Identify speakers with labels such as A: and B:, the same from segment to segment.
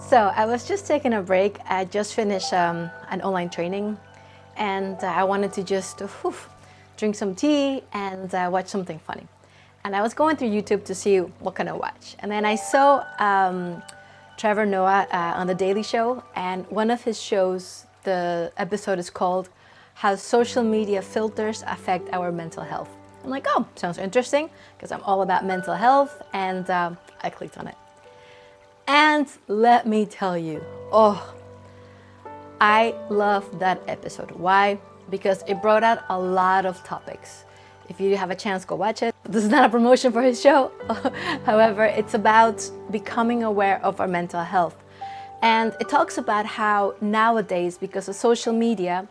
A: So I was just taking a break. I just finished an online training, and I wanted to just drink some tea and watch something funny. And I was going through YouTube to see what can I watch. And then I saw Trevor Noah on The Daily Show, and one of his shows, the episode is called How Social Media Filters Affect Our Mental Health. I'm like, oh, sounds interesting, because I'm all about mental health, and I clicked on it. And let me tell you, I love that episode. Why? Because it brought out a lot of topics. If you have a chance, go watch it. This is not a promotion for his show. However, it's about becoming aware of our mental health. And it talks about how nowadays, because of social media,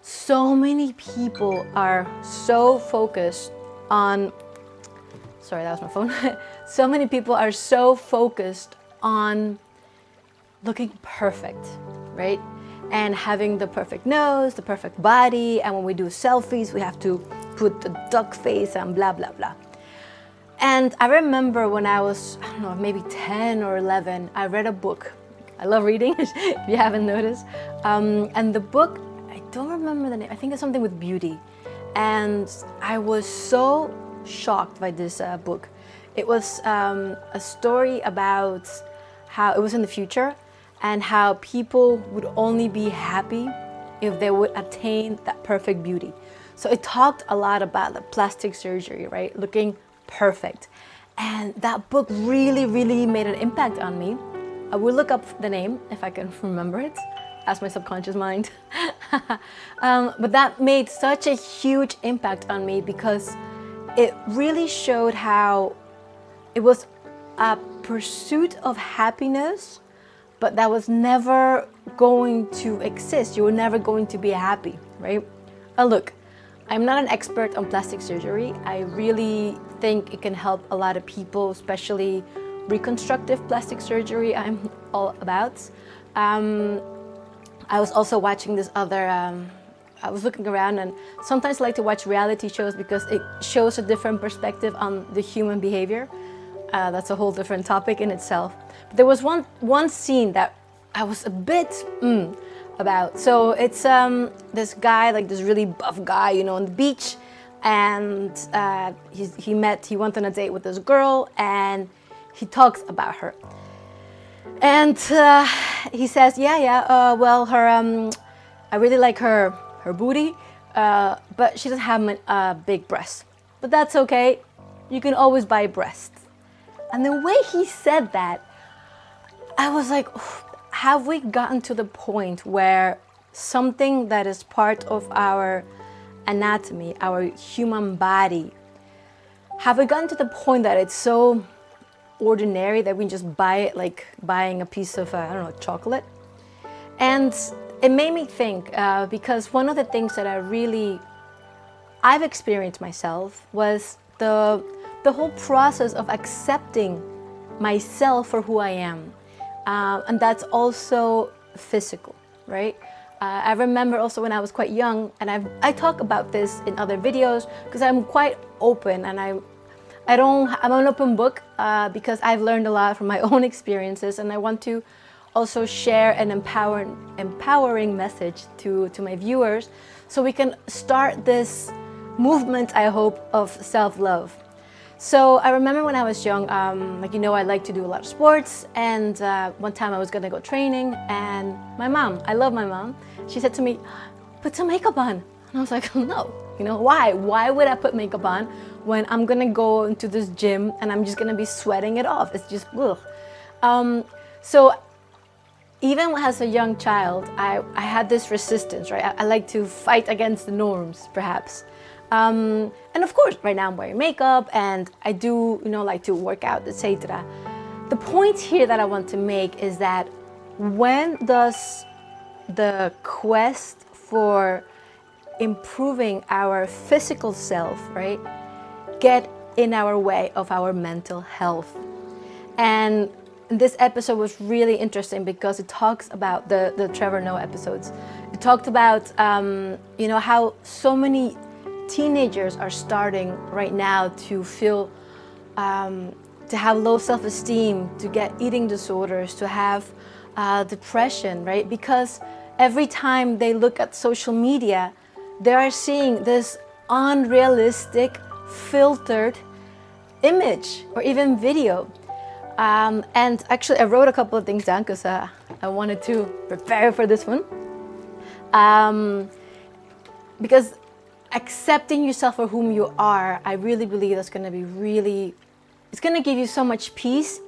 A: so many people are so focused on, sorry, that was my phone. So many people are so focused on looking perfect, right? And having the perfect nose, the perfect body, and when we do selfies, we have to put the duck face and blah, blah, blah. And I remember when I was, I don't know, maybe 10 or 11, I read a book. I love reading, if you haven't noticed. And the book, I don't remember the name, I think it's something with beauty. And I was so shocked by this book. It was a story about how it was in the future and how people would only be happy if they would attain that perfect beauty. So it talked a lot about the plastic surgery, right? Looking perfect. And that book really, really made an impact on me. I will look up the name if I can remember it. Ask my subconscious mind. But that made such a huge impact on me because it really showed how it was a pursuit of happiness, but that was never going to exist. You were never going to be happy, right? Look, I'm not an expert on plastic surgery. I really think it can help a lot of people, especially reconstructive plastic surgery I'm all about. I was also watching this other, I was looking around, and sometimes I like to watch reality shows because it shows a different perspective on the human behavior. That's a whole different topic in itself. But there was one scene that I was a bit about. So it's this guy, like this really buff guy, you know, on the beach, and he went on a date with this girl, and he talks about her. And he says, well, I really like her booty, but she doesn't have big breasts. But that's okay, you can always buy breasts. And the way he said that, I was like, have we gotten to the point where something that is part of our anatomy, our human body, have we gotten to the point that it's so ordinary that we just buy it like buying a piece of, I don't know, chocolate? And it made me think, because one of the things that I've experienced myself was the whole process of accepting myself for who I am. And that's also physical, right? I remember also when I was quite young, and I talk about this in other videos because I'm quite open, and I'm an open book because I've learned a lot from my own experiences, and I want to also share an empowering message to my viewers so we can start this movement, I hope, of self-love. So I remember when I was young, like, you know, I like to do a lot of sports, and one time I was gonna go training, and my mom, I love my mom, she said to me, put some makeup on. And I was like, no, you know, why? Why would I put makeup on when I'm gonna go into this gym and I'm just gonna be sweating it off? It's just, ugh. So even as a young child, I had this resistance, right? I like to fight against the norms, perhaps. And of course, right now I'm wearing makeup, and I do, you know, like to work out, etc. The point here that I want to make is that when does the quest for improving our physical self, right, get in our way of our mental health? And this episode was really interesting because it talks about the Trevor Noah episodes. It talked about, you know, how so many teenagers are starting right now to feel to have low self-esteem, to get eating disorders, to have depression, right? Because every time they look at social media, they are seeing this unrealistic, filtered image or even video. And actually, I wrote a couple of things down because I wanted to prepare for this one. Because accepting yourself for whom you are, I really believe that's going to be it's going to give you so much peace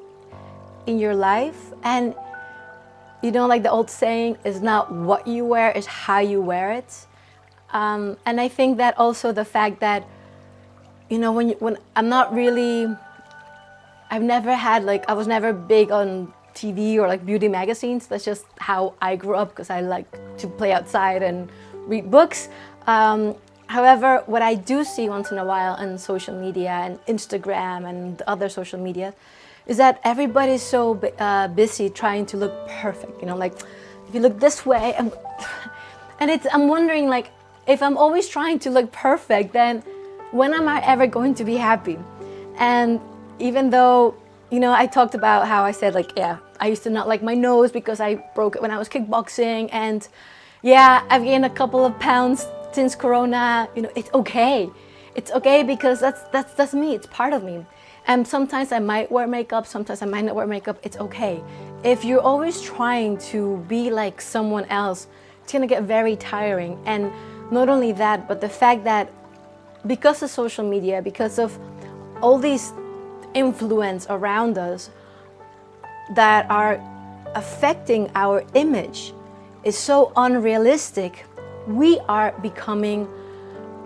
A: in your life. And you know, like the old saying, is not what you wear, it's how you wear it. And I think that also the fact that, you know, when I'm not really, I was never big on TV or like beauty magazines. That's just how I grew up because I like to play outside and read books. However, what I do see once in a while on social media and Instagram and other social media is that everybody's so busy trying to look perfect. You know, like if you look this way, and I'm wondering, like, if I'm always trying to look perfect, then when am I ever going to be happy? And even though, you know, I talked about how I said, like, yeah, I used to not like my nose because I broke it when I was kickboxing, and yeah, I've gained a couple of pounds since Corona. You know, it's okay. It's okay because that's me. It's part of me. And sometimes I might wear makeup, sometimes I might not wear makeup. It's okay. If you're always trying to be like someone else, it's gonna get very tiring. And not only that, but the fact that because of social media, because of all these influence around us that are affecting our image is so unrealistic, we are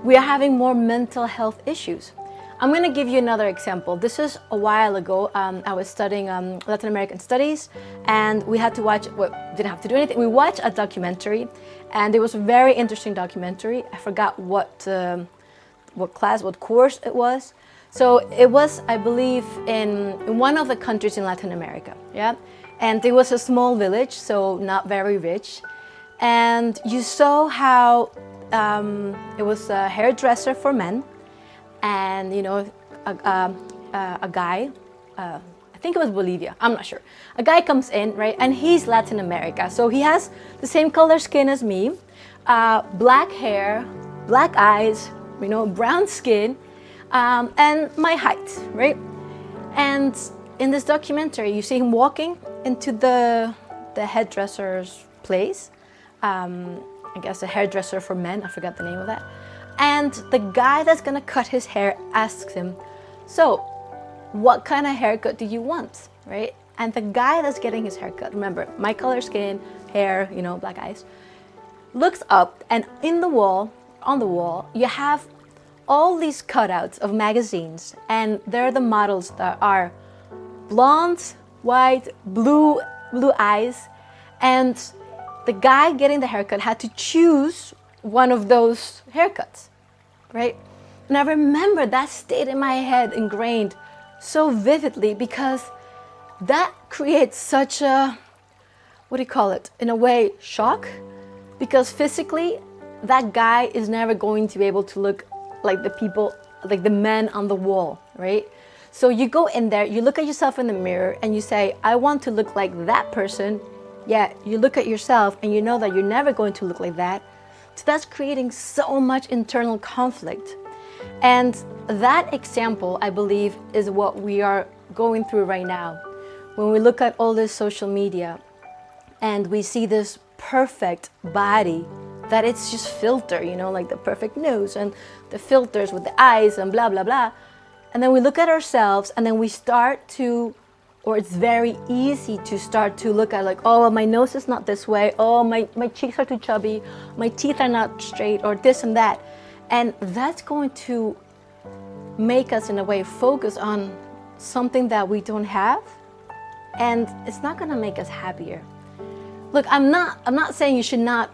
A: having more mental health issues. I'm going to give you another example. This is a while ago. I was studying Latin American studies, and we had to watch, well, didn't have to do anything. We watched a documentary, and it was a very interesting documentary. I forgot what course it was. So it was, I believe, in one of the countries in Latin America, yeah? And it was a small village, so not very rich. And you saw how it was a hairdresser for men, and you know, a guy, I think it was Bolivia, I'm not sure. A guy comes in, right, and he's Latin America, so he has the same color skin as me, black hair, black eyes, you know, brown skin, and my height, right? And in this documentary, you see him walking into the hairdresser's place. I guess a hairdresser for men, I forgot the name of that. And the guy that's gonna cut his hair asks him, so what kind of haircut do you want, right? And the guy that's getting his haircut, remember, my color skin, hair, you know, black eyes, looks up, and on the wall, you have all these cutouts of magazines, and they're the models that are blonde, white, blue eyes, and the guy getting the haircut had to choose one of those haircuts, right? And I remember that stayed in my head ingrained so vividly because that creates such a, what do you call it, in a way, shock, because physically that guy is never going to be able to look like the people, like the men on the wall, right? So you go in there, you look at yourself in the mirror and you say, I want to look like that person. Yeah, you look at yourself and you know that you're never going to look like that. So that's creating so much internal conflict. And that example, I believe, is what we are going through right now. When we look at all this social media and we see this perfect body, that it's just filter, you know, like the perfect nose and the filters with the eyes and blah, blah, blah. And then we look at ourselves and then we start to, or it's very easy to start to look at like, oh, well, my nose is not this way. Oh, my cheeks are too chubby. My teeth are not straight, or this and that. And that's going to make us, in a way, focus on something that we don't have. And it's not going to make us happier. Look, I'm not saying you should not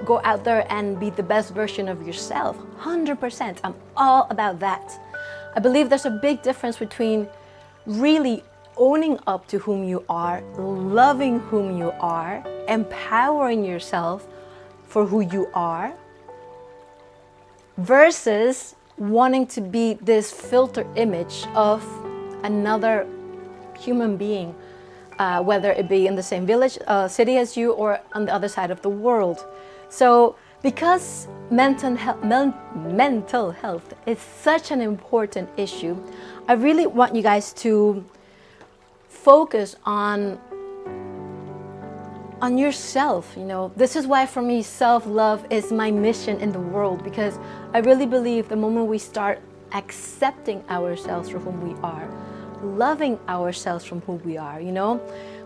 A: go out there and be the best version of yourself. 100%. I'm all about that. I believe there's a big difference between really owning up to whom you are, loving whom you are, empowering yourself for who you are, versus wanting to be this filter image of another human being, whether it be in the same village, city as you, or on the other side of the world. So because mental health is such an important issue, I really want you guys to focus on yourself. You know, this is why for me self-love is my mission in the world, because I really believe the moment we start accepting ourselves for whom we are, loving ourselves from who we are, you know,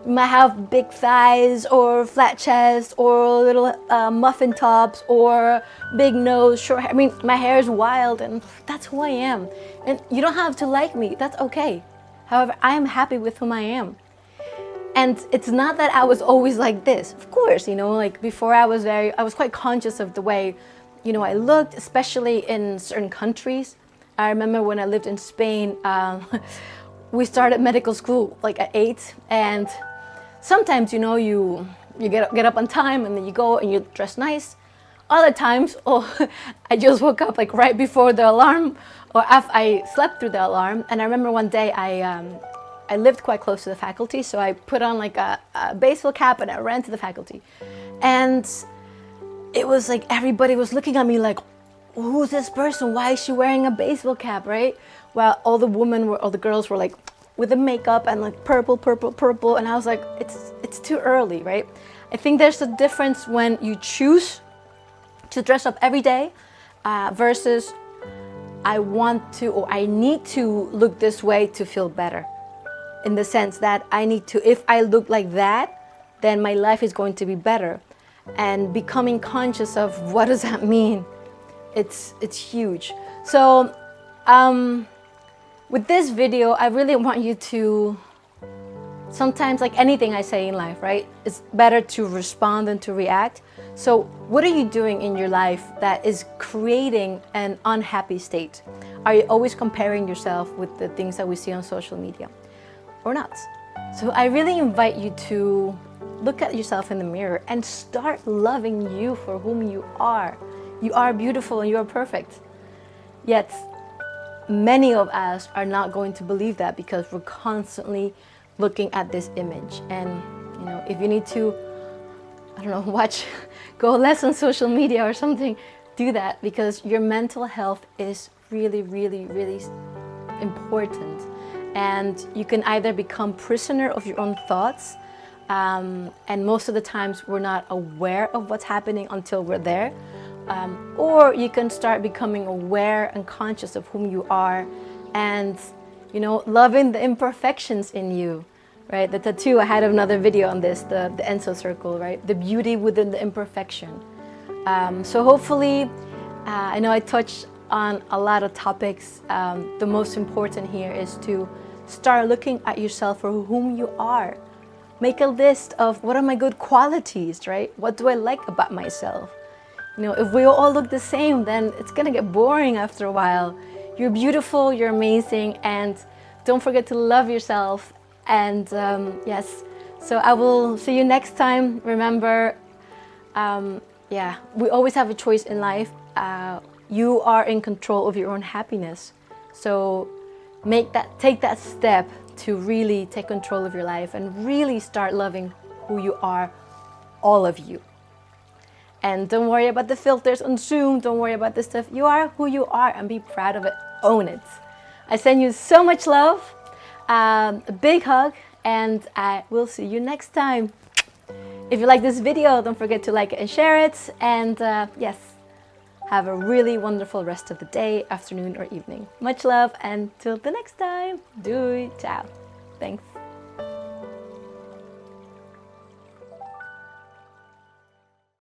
A: we might have big thighs or flat chest or little muffin tops or big nose, short hair. I mean, my hair is wild and that's who I am, and you don't have to like me, that's okay. However, I am happy with whom I am. And it's not that I was always like this. Of course, you know, like before I was quite conscious of the way, you know, I looked, especially in certain countries. I remember when I lived in Spain, we started medical school like at 8, and sometimes, you know, you get up on time and then you go and you dress nice. Other times, oh, I just woke up like right before the alarm, or after I slept through the alarm. And I remember one day I lived quite close to the faculty, so I put on like a baseball cap and I ran to the faculty. And it was like everybody was looking at me like, who's this person? Why is she wearing a baseball cap, right? Well, all the girls were like with the makeup and like purple, and I was like, it's too early, right? I think there's a difference when you choose to dress up every day versus I want to or I need to look this way to feel better. In the sense that I need to, if I look like that, then my life is going to be better. And becoming conscious of what does that mean, it's huge. So with this video, I really want you to, sometimes like anything I say in life, right? It's better to respond than to react. So what are you doing in your life that is creating an unhappy state? Are you always comparing yourself with the things that we see on social media? Or not? So I really invite you to look at yourself in the mirror and start loving you for whom you are. You are beautiful and you are perfect. Yet many of us are not going to believe that because we're constantly looking at this image. And you know, if you need to, I don't know, go less on social media or something, do that, because your mental health is really, really, really important. And you can either become prisoner of your own thoughts, and most of the times we're not aware of what's happening until we're there, or you can start becoming aware and conscious of whom you are, and you know, loving the imperfections in you, right? The tattoo, I had another video on this, the Enso circle, right? The beauty within the imperfection. So hopefully, I know I touched on a lot of topics. The most important here is to start looking at yourself for whom you are. Make a list of what are my good qualities, right? What do I like about myself? You know, if we all look the same, then it's gonna get boring after a while. You're beautiful, you're amazing, and don't forget to love yourself. And yes, so I will see you next time. Remember, yeah, we always have a choice in life. You are in control of your own happiness. So take that step to really take control of your life and really start loving who you are, all of you. And don't worry about the filters on Zoom. Don't worry about this stuff. You are who you are and be proud of it. Own it. I send you so much love, a big hug, and I will see you next time. If you like this video, don't forget to like it and share it. And yes, have a really wonderful rest of the day, afternoon, or evening. Much love, and till the next time. Doei. Ciao. Thanks.